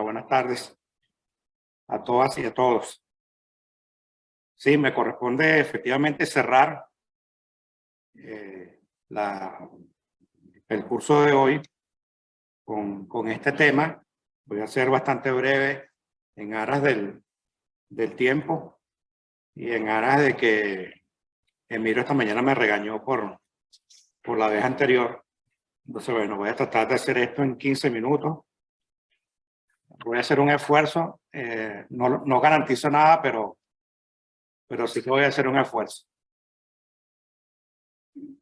Buenas tardes a todas y a todos. Sí, me corresponde efectivamente cerrar el curso de hoy con este tema. Voy a ser bastante breve en aras del tiempo y en aras de que Emilio esta mañana me regañó por la vez anterior. Entonces, bueno, voy a tratar de hacer esto en 15 minutos. Voy a hacer un esfuerzo. No garantizo nada, pero sí que voy a hacer un esfuerzo.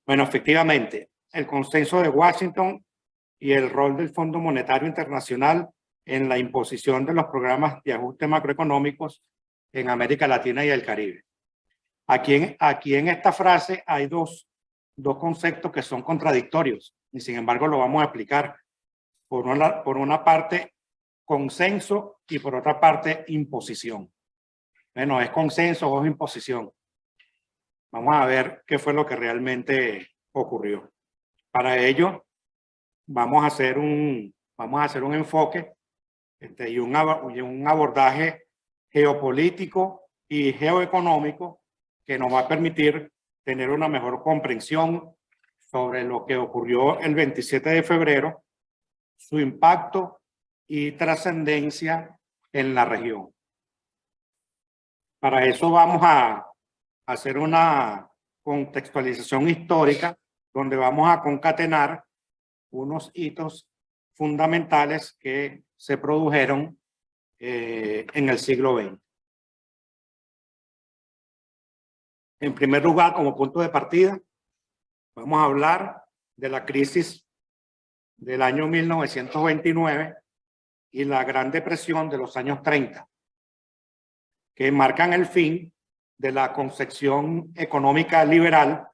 Bueno, efectivamente, el consenso de Washington y el rol del Fondo Monetario Internacional en la imposición de los programas de ajuste macroeconómicos en América Latina y el Caribe. Aquí en esta frase hay dos conceptos que son contradictorios y sin embargo lo vamos a explicar. Por una parte, consenso y por otra parte, imposición. Bueno, ¿es consenso o es imposición? Vamos a ver qué fue lo que realmente ocurrió. Para ello, vamos a hacer un enfoque y un abordaje geopolítico y geoeconómico que nos va a permitir tener una mejor comprensión sobre lo que ocurrió el 27 de febrero, su impacto y trascendencia en la región. Para eso vamos a hacer una contextualización histórica donde vamos a concatenar unos hitos fundamentales que se produjeron en el siglo XX. En primer lugar, como punto de partida, vamos a hablar de la crisis del año 1929 y la Gran Depresión de los años 30, que marcan el fin de la concepción económica liberal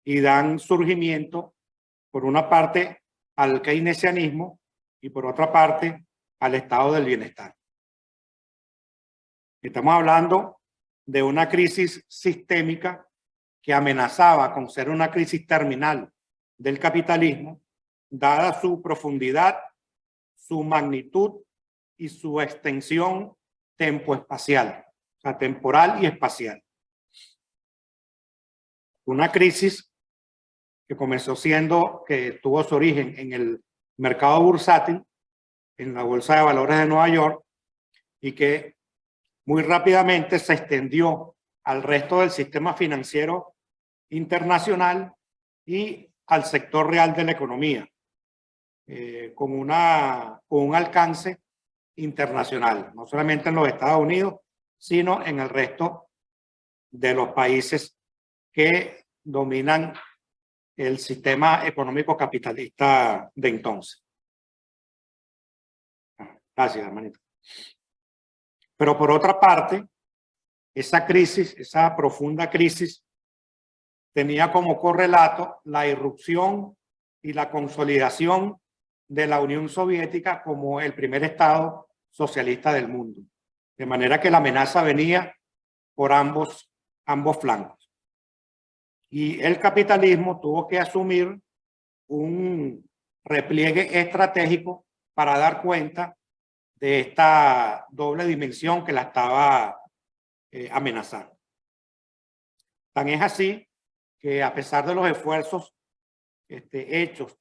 y dan surgimiento, por una parte, al keynesianismo y por otra parte, al estado del bienestar. Estamos hablando de una crisis sistémica que amenazaba con ser una crisis terminal del capitalismo, dada su profundidad, su magnitud y su extensión tempoespacial, o sea, temporal y espacial. Una crisis que que tuvo su origen en el mercado bursátil, en la Bolsa de Valores de Nueva York, y que muy rápidamente se extendió al resto del sistema financiero internacional y al sector real de la economía, con un alcance internacional, no solamente en los Estados Unidos, sino en el resto de los países que dominan el sistema económico capitalista de entonces. Gracias, hermanito. Pero por otra parte, esa crisis, esa profunda crisis, tenía como correlato la irrupción y la consolidación de la Unión Soviética como el primer estado socialista del mundo. De manera que la amenaza venía por ambos flancos. Y el capitalismo tuvo que asumir un repliegue estratégico para dar cuenta de esta doble dimensión que la estaba amenazando. Tan es así que a pesar de los esfuerzos hechos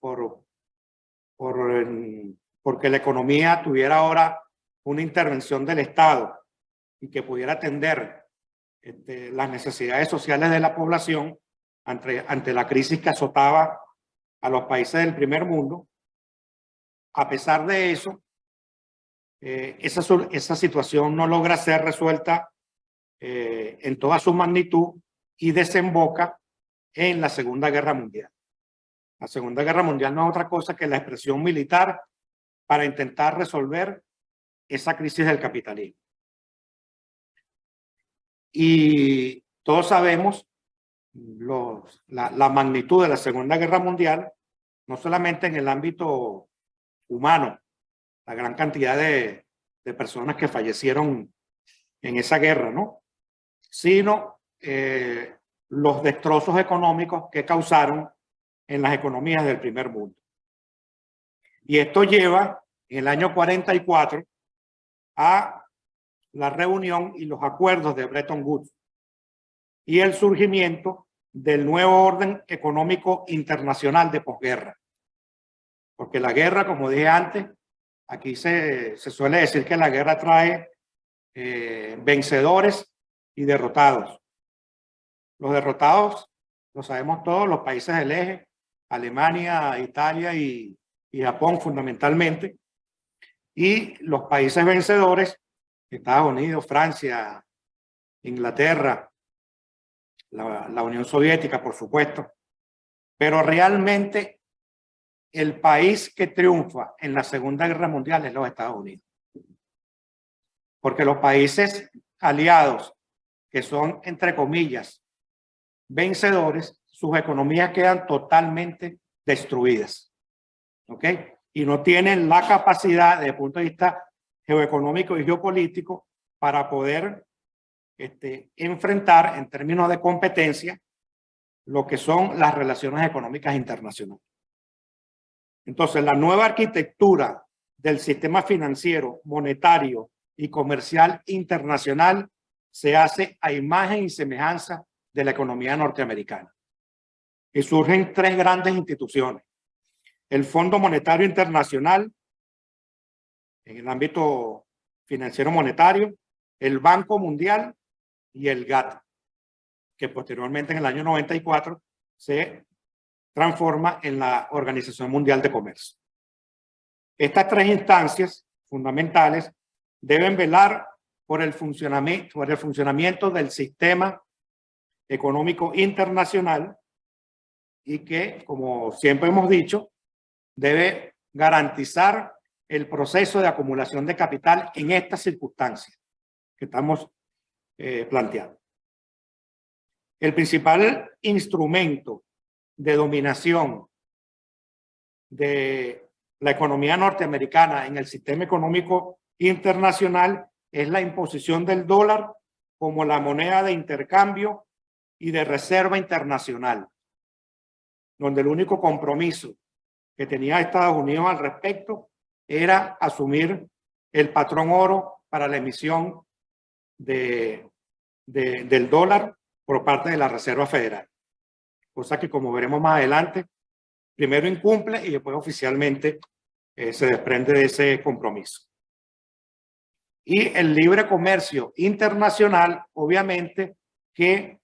porque la economía tuviera ahora una intervención del Estado y que pudiera atender las necesidades sociales de la población ante la crisis que azotaba a los países del primer mundo, a pesar de eso, esa situación no logra ser resuelta en toda su magnitud y desemboca en la Segunda Guerra Mundial. La Segunda Guerra Mundial no es otra cosa que la expresión militar para intentar resolver esa crisis del capitalismo. Y todos sabemos la magnitud de la Segunda Guerra Mundial, no solamente en el ámbito humano, la gran cantidad de personas que fallecieron en esa guerra, ¿no? Sino los destrozos económicos que causaron en las economías del primer mundo. Y esto lleva, en el año 44, a la reunión y los acuerdos de Bretton Woods y el surgimiento del nuevo orden económico internacional de posguerra. Porque la guerra, como dije antes, aquí se suele decir que la guerra trae vencedores y derrotados. Los derrotados, lo sabemos todos, los países del eje, Alemania, Italia y Japón fundamentalmente. Y los países vencedores, Estados Unidos, Francia, Inglaterra, la Unión Soviética, por supuesto. Pero realmente el país que triunfa en la Segunda Guerra Mundial es los Estados Unidos. Porque los países aliados, que son, entre comillas, vencedores, sus economías quedan totalmente destruidas. ¿Ok? Y no tienen la capacidad, desde el punto de vista geoeconómico y geopolítico, para poder enfrentar en términos de competencia lo que son las relaciones económicas internacionales. Entonces, la nueva arquitectura del sistema financiero, monetario y comercial internacional se hace a imagen y semejanza de la economía norteamericana. Y surgen tres grandes instituciones: el Fondo Monetario Internacional, en el ámbito financiero monetario, el Banco Mundial y el GATT, que posteriormente en el año 94 se transforma en la Organización Mundial de Comercio. Estas tres instancias fundamentales deben velar por el funcionamiento del sistema económico internacional y que, como siempre hemos dicho, debe garantizar el proceso de acumulación de capital en estas circunstancias que estamos planteando. El principal instrumento de dominación de la economía norteamericana en el sistema económico internacional es la imposición del dólar como la moneda de intercambio y de reserva internacional, donde el único compromiso que tenía Estados Unidos al respecto era asumir el patrón oro para la emisión del dólar por parte de la Reserva Federal. Cosa que, como veremos más adelante, primero incumple y después oficialmente se desprende de ese compromiso. Y el libre comercio internacional, obviamente, que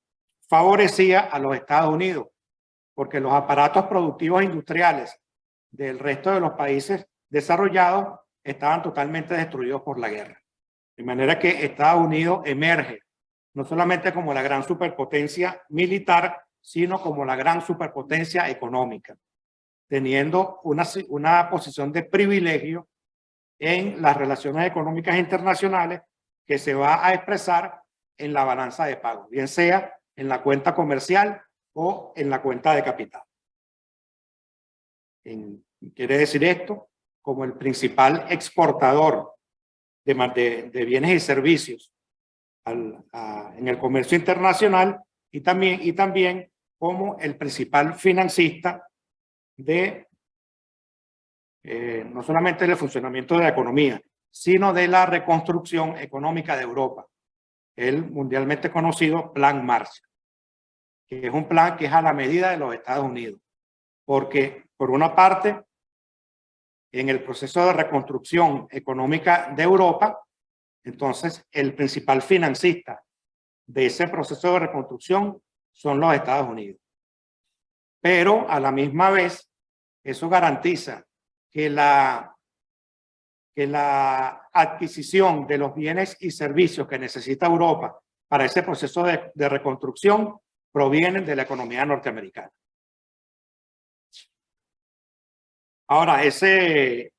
favorecía a los Estados Unidos, porque los aparatos productivos industriales del resto de los países desarrollados estaban totalmente destruidos por la guerra. De manera que Estados Unidos emerge no solamente como la gran superpotencia militar, sino como la gran superpotencia económica, teniendo una posición de privilegio en las relaciones económicas internacionales que se va a expresar en la balanza de pagos, bien sea en la cuenta comercial o en la cuenta de capital. Quiere decir esto, como el principal exportador de bienes y servicios en el comercio internacional y también como el principal financista de no solamente del funcionamiento de la economía, sino de la reconstrucción económica de Europa, el mundialmente conocido Plan Marshall, que es un plan que es a la medida de los Estados Unidos, porque por una parte, en el proceso de reconstrucción económica de Europa, entonces el principal financista de ese proceso de reconstrucción son los Estados Unidos. Pero a la misma vez, eso garantiza que la adquisición de los bienes y servicios que necesita Europa para ese proceso de reconstrucción provienen de la economía norteamericana. Ahora, ese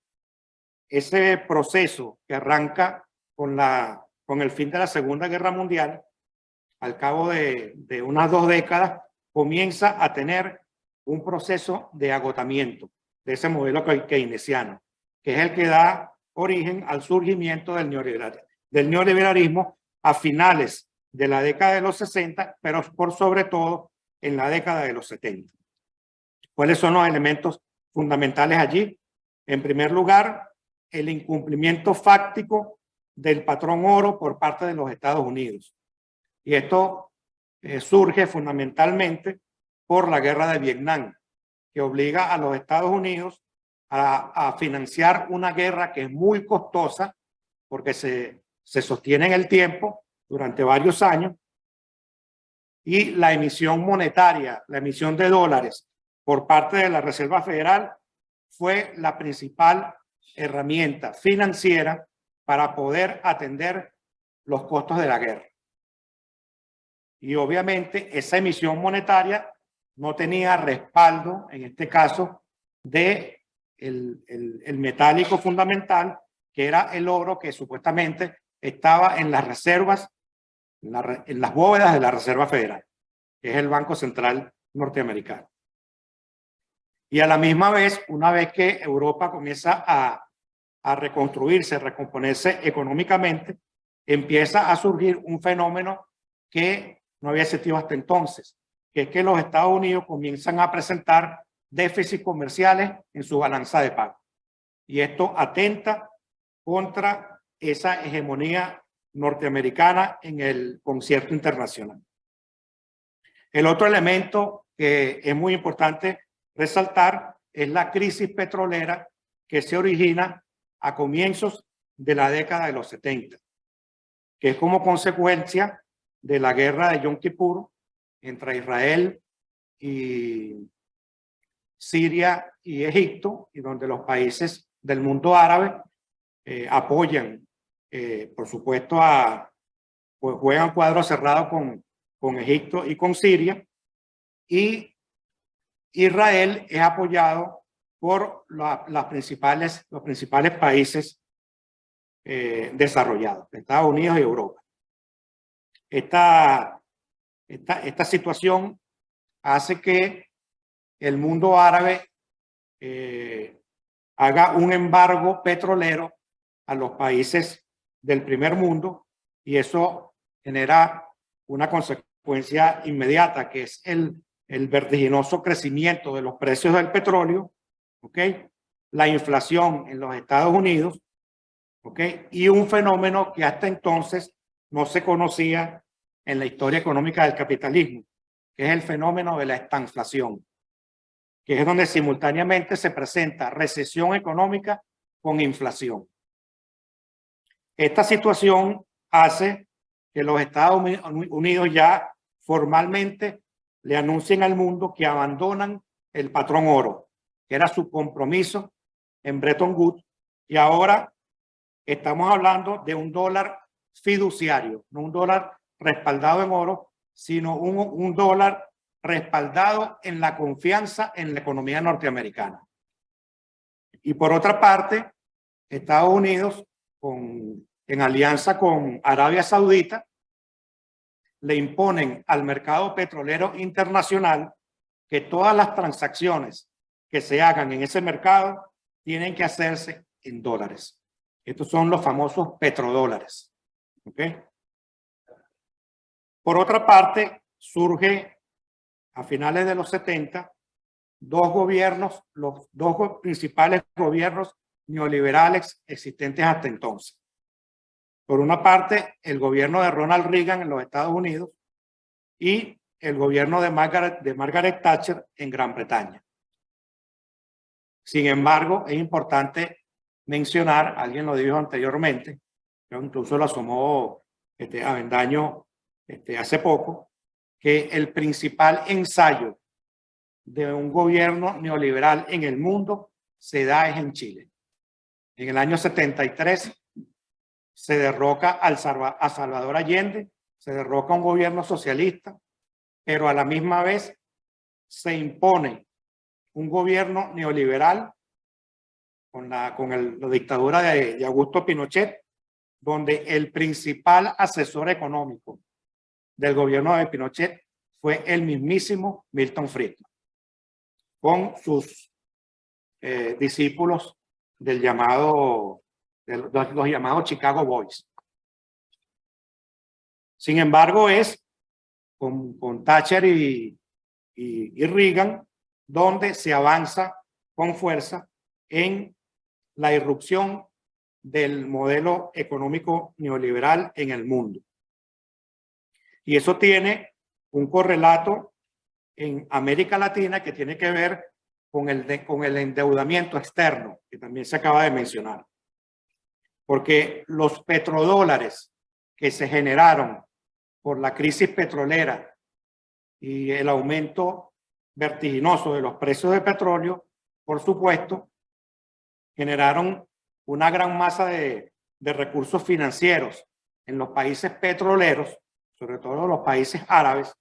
proceso que arranca con el fin de la Segunda Guerra Mundial, al cabo de unas 2 décadas, comienza a tener un proceso de agotamiento de ese modelo keynesiano, que es el que da origen al surgimiento del neoliberalismo a finales de la década de los 60, pero por sobre todo en la década de los 70. ¿Cuáles son los elementos fundamentales allí? En primer lugar, el incumplimiento fáctico del patrón oro por parte de los Estados Unidos. Y esto surge fundamentalmente por la guerra de Vietnam, que obliga a los Estados Unidos a financiar una guerra que es muy costosa porque se sostiene en el tiempo durante varios años, y la emisión monetaria, la emisión de dólares por parte de la Reserva Federal fue la principal herramienta financiera para poder atender los costos de la guerra. Y obviamente esa emisión monetaria no tenía respaldo, en este caso, de el metálico fundamental, que era el oro, que supuestamente estaba en las reservas, en las bóvedas de la Reserva Federal, que es el Banco Central norteamericano. Y a la misma vez, una vez que Europa comienza a reconstruirse, a recomponerse económicamente, empieza a surgir un fenómeno que no había existido hasta entonces, que es que los Estados Unidos comienzan a presentar déficits comerciales en su balanza de pago. Y esto atenta contra esa hegemonía norteamericana en el concierto internacional. El otro elemento que es muy importante resaltar es la crisis petrolera que se origina a comienzos de la década de los 70, que es como consecuencia de la guerra de Yom Kippur entre Israel y Siria y Egipto, y donde los países del mundo árabe apoyan, por supuesto, pues juegan cuadro cerrado con Egipto y con Siria, y Israel es apoyado por los principales países desarrollados, Estados Unidos y Europa. Esta situación hace que el mundo árabe haga un embargo petrolero a los países del primer mundo, y eso genera una consecuencia inmediata, que es el vertiginoso crecimiento de los precios del petróleo, ¿ok? La inflación en los Estados Unidos, ¿ok? Y un fenómeno que hasta entonces no se conocía en la historia económica del capitalismo, que es el fenómeno de la estanflación, que es donde simultáneamente se presenta recesión económica con inflación. Esta situación hace que los Estados Unidos ya formalmente le anuncien al mundo que abandonan el patrón oro, que era su compromiso en Bretton Woods, y ahora estamos hablando de un dólar fiduciario, no un dólar respaldado en oro, sino un dólar respaldado en la confianza en la economía norteamericana. Y por otra parte, Estados Unidos, en alianza con Arabia Saudita, le imponen al mercado petrolero internacional que todas las transacciones que se hagan en ese mercado tienen que hacerse en dólares. Estos son los famosos petrodólares. ¿Okay? Por otra parte, surge a finales de los 70 dos gobiernos, los dos principales gobiernos neoliberales existentes hasta entonces. Por una parte, el gobierno de Ronald Reagan en los Estados Unidos y el gobierno de Margaret Thatcher en Gran Bretaña. Sin embargo, es importante mencionar, alguien lo dijo anteriormente, yo incluso lo asomó Avendaño hace poco, que el principal ensayo de un gobierno neoliberal en el mundo se da en Chile. En el año 73 se derroca a Salvador Allende, se derroca un gobierno socialista, pero a la misma vez se impone un gobierno neoliberal con la dictadura de Augusto Pinochet, donde el principal asesor económico del gobierno de Pinochet fue el mismísimo Milton Friedman, con sus discípulos del llamado, los llamados Chicago Boys. Sin embargo, es con Thatcher y Reagan donde se avanza con fuerza en la irrupción del modelo económico neoliberal en el mundo. Y eso tiene un correlato en América Latina que tiene que ver con el endeudamiento externo, que también se acaba de mencionar. Porque los petrodólares que se generaron por la crisis petrolera y el aumento vertiginoso de los precios de petróleo, por supuesto, generaron una gran masa de recursos financieros en los países petroleros, sobre todo los países árabes,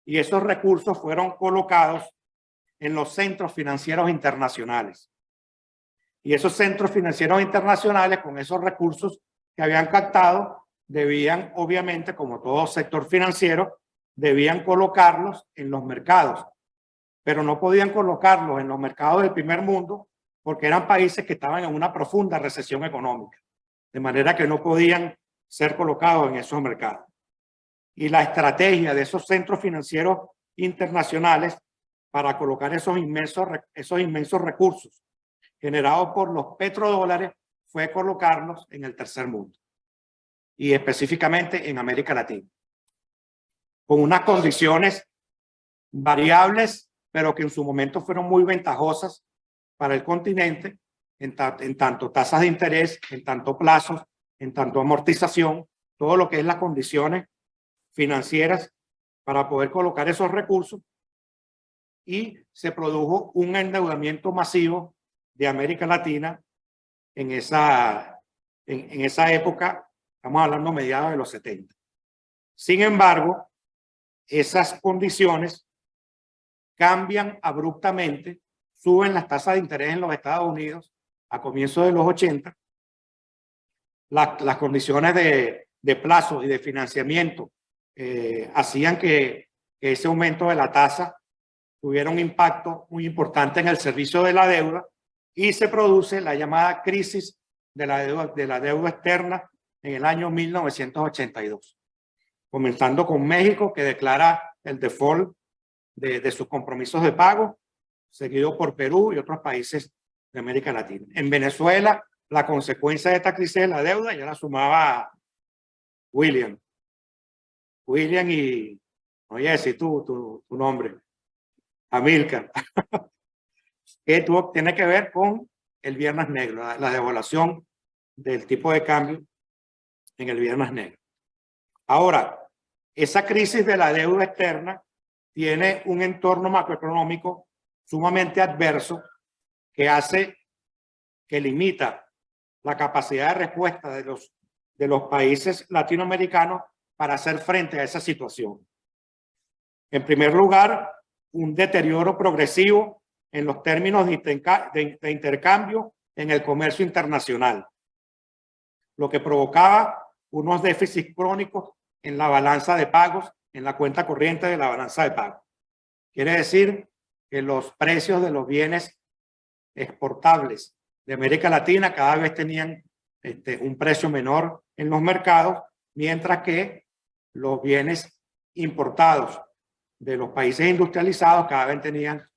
y esos recursos fueron colocados en los centros financieros internacionales. Y esos centros financieros internacionales, con esos recursos que habían captado, debían, obviamente, como todo sector financiero, debían colocarlos en los mercados, pero no podían colocarlos en los mercados del primer mundo porque eran países que estaban en una profunda recesión económica, de manera que no podían ser colocados en esos mercados. Y la estrategia de esos centros financieros internacionales para colocar esos inmensos recursos generados por los petrodólares fue colocarlos en el tercer mundo y específicamente en América Latina, con unas condiciones variables, pero que en su momento fueron muy ventajosas para el continente, en tanto tasas de interés, en tanto plazos, en tanto amortización, todo lo que es las condiciones financieras para poder colocar esos recursos, y se produjo un endeudamiento masivo de América Latina en esa época, estamos hablando mediados de los 70. Sin embargo, esas condiciones cambian abruptamente, suben las tasas de interés en los Estados Unidos a comienzos de los 80, las condiciones de plazo y de financiamiento hacían que ese aumento de la tasa tuviera un impacto muy importante en el servicio de la deuda y se produce la llamada crisis de la deuda externa en el año 1982, comenzando con México, que declara el default de sus compromisos de pago, seguido por Perú y otros países de América Latina. En Venezuela, la consecuencia de esta crisis de la deuda ya la sumaba William y, no voy a decir tu nombre, Amílcar, que tiene que ver con el Viernes Negro, la devaluación del tipo de cambio en el Viernes Negro. Ahora, esa crisis de la deuda externa tiene un entorno macroeconómico sumamente adverso que limita la capacidad de respuesta de los países latinoamericanos para hacer frente a esa situación. En primer lugar, un deterioro progresivo en los términos de intercambio en el comercio internacional, lo que provocaba unos déficits crónicos en la balanza de pagos, en la cuenta corriente de la balanza de pagos. Quiere decir que los precios de los bienes exportables de América Latina cada vez tenían un precio menor en los mercados, mientras que los bienes importados de los países industrializados cada vez tenían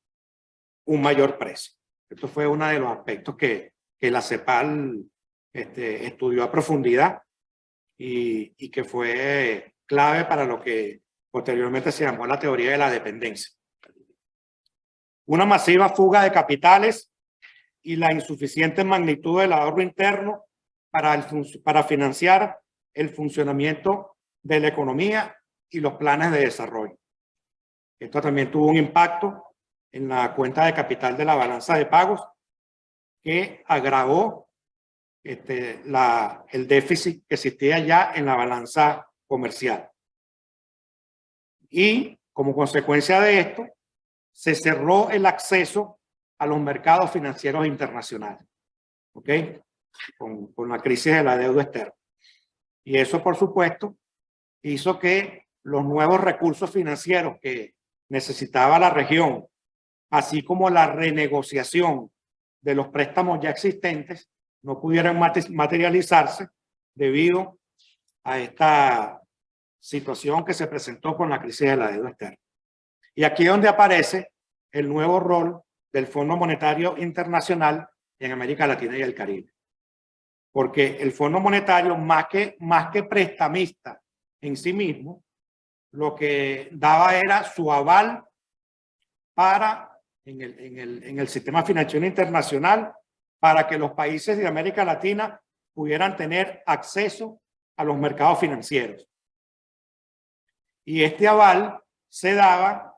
un mayor precio. Esto fue uno de los aspectos que la CEPAL estudió a profundidad y que fue clave para lo que posteriormente se llamó la teoría de la dependencia. Una masiva fuga de capitales y la insuficiente magnitud del ahorro interno para financiar el funcionamiento de la economía y los planes de desarrollo. Esto también tuvo un impacto en la cuenta de capital de la balanza de pagos, que agravó el déficit que existía ya en la balanza comercial. Y como consecuencia de esto, se cerró el acceso a los mercados financieros internacionales, ¿ok? Con la crisis de la deuda externa. Y eso, por supuesto, hizo que los nuevos recursos financieros que necesitaba la región, así como la renegociación de los préstamos ya existentes, no pudieran materializarse debido a esta situación que se presentó con la crisis de la deuda externa. Y aquí es donde aparece el nuevo rol del Fondo Monetario Internacional en América Latina y el Caribe. porque el Fondo Monetario, más que prestamista en sí mismo, lo que daba era su aval para, en el sistema financiero internacional, para que los países de América Latina pudieran tener acceso a los mercados financieros. Y este aval se daba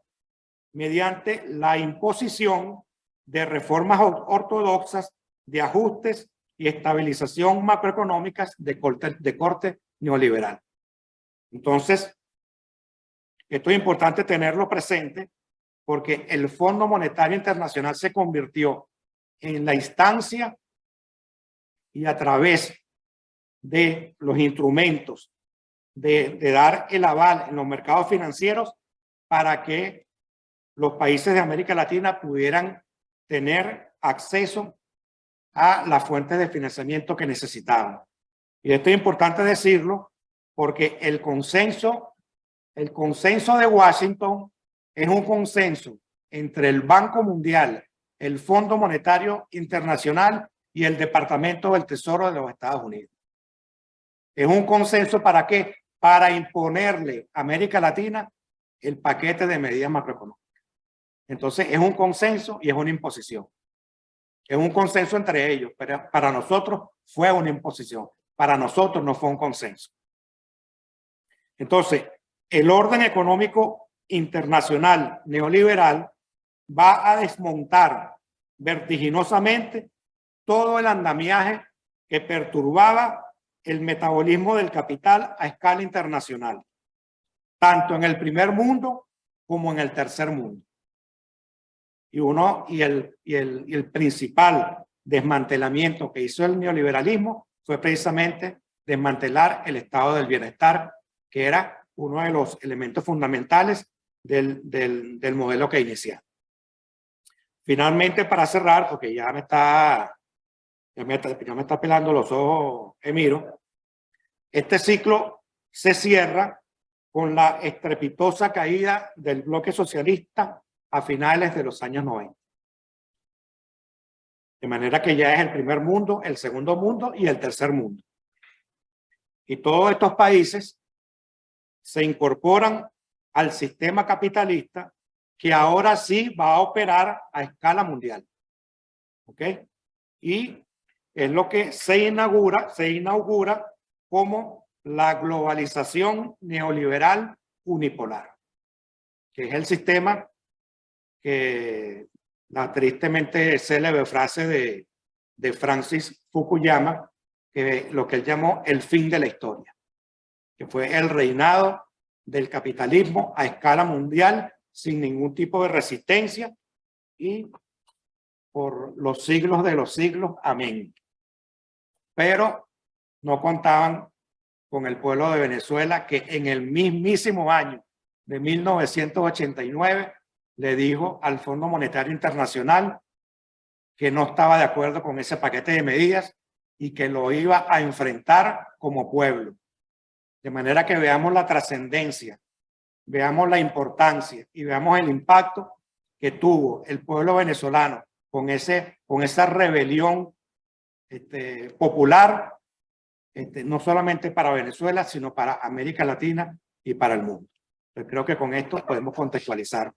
mediante la imposición de reformas ortodoxas de ajustes y estabilización macroeconómicas de corte neoliberal. Entonces, esto es importante tenerlo presente porque el Fondo Monetario Internacional se convirtió en la instancia y a través de los instrumentos de dar el aval en los mercados financieros para que los países de América Latina pudieran tener acceso a las fuentes de financiamiento que necesitaban. Y esto es importante decirlo porque el consenso de Washington es un consenso entre el Banco Mundial, el Fondo Monetario Internacional y el Departamento del Tesoro de los Estados Unidos. Es un consenso ¿para qué? Para imponerle a América Latina el paquete de medidas macroeconómicas. Entonces es un consenso y es una imposición. Es un consenso entre ellos, pero para nosotros fue una imposición. Para nosotros no fue un consenso. Entonces, el orden económico internacional neoliberal va a desmontar vertiginosamente todo el andamiaje que perturbaba el metabolismo del capital a escala internacional, tanto en el primer mundo como en el tercer mundo. Y el principal desmantelamiento que hizo el neoliberalismo fue precisamente desmantelar el estado del bienestar, que era uno de los elementos fundamentales del modelo keynesiano. Finalmente, para cerrar, porque ya me está pelando los ojos Emiro, este ciclo se cierra con la estrepitosa caída del bloque socialista a finales de los años 90. De manera que ya es el primer mundo, el segundo mundo y el tercer mundo. Y todos estos países se incorporan al sistema capitalista que ahora sí va a operar a escala mundial. ¿Ok? Y es lo que se inaugura como la globalización neoliberal unipolar, que es el sistema que la tristemente célebre frase de Francis Fukuyama, que lo que él llamó el fin de la historia, que fue el reinado del capitalismo a escala mundial sin ningún tipo de resistencia y por los siglos de los siglos. Amén. Pero no contaban con el pueblo de Venezuela, que en el mismísimo año de 1989 le dijo al Fondo Monetario Internacional que no estaba de acuerdo con ese paquete de medidas y que lo iba a enfrentar como pueblo. De manera que veamos la trascendencia, veamos la importancia y veamos el impacto que tuvo el pueblo venezolano con esa rebelión popular, no solamente para Venezuela, sino para América Latina y para el mundo. Yo creo que con esto podemos contextualizar.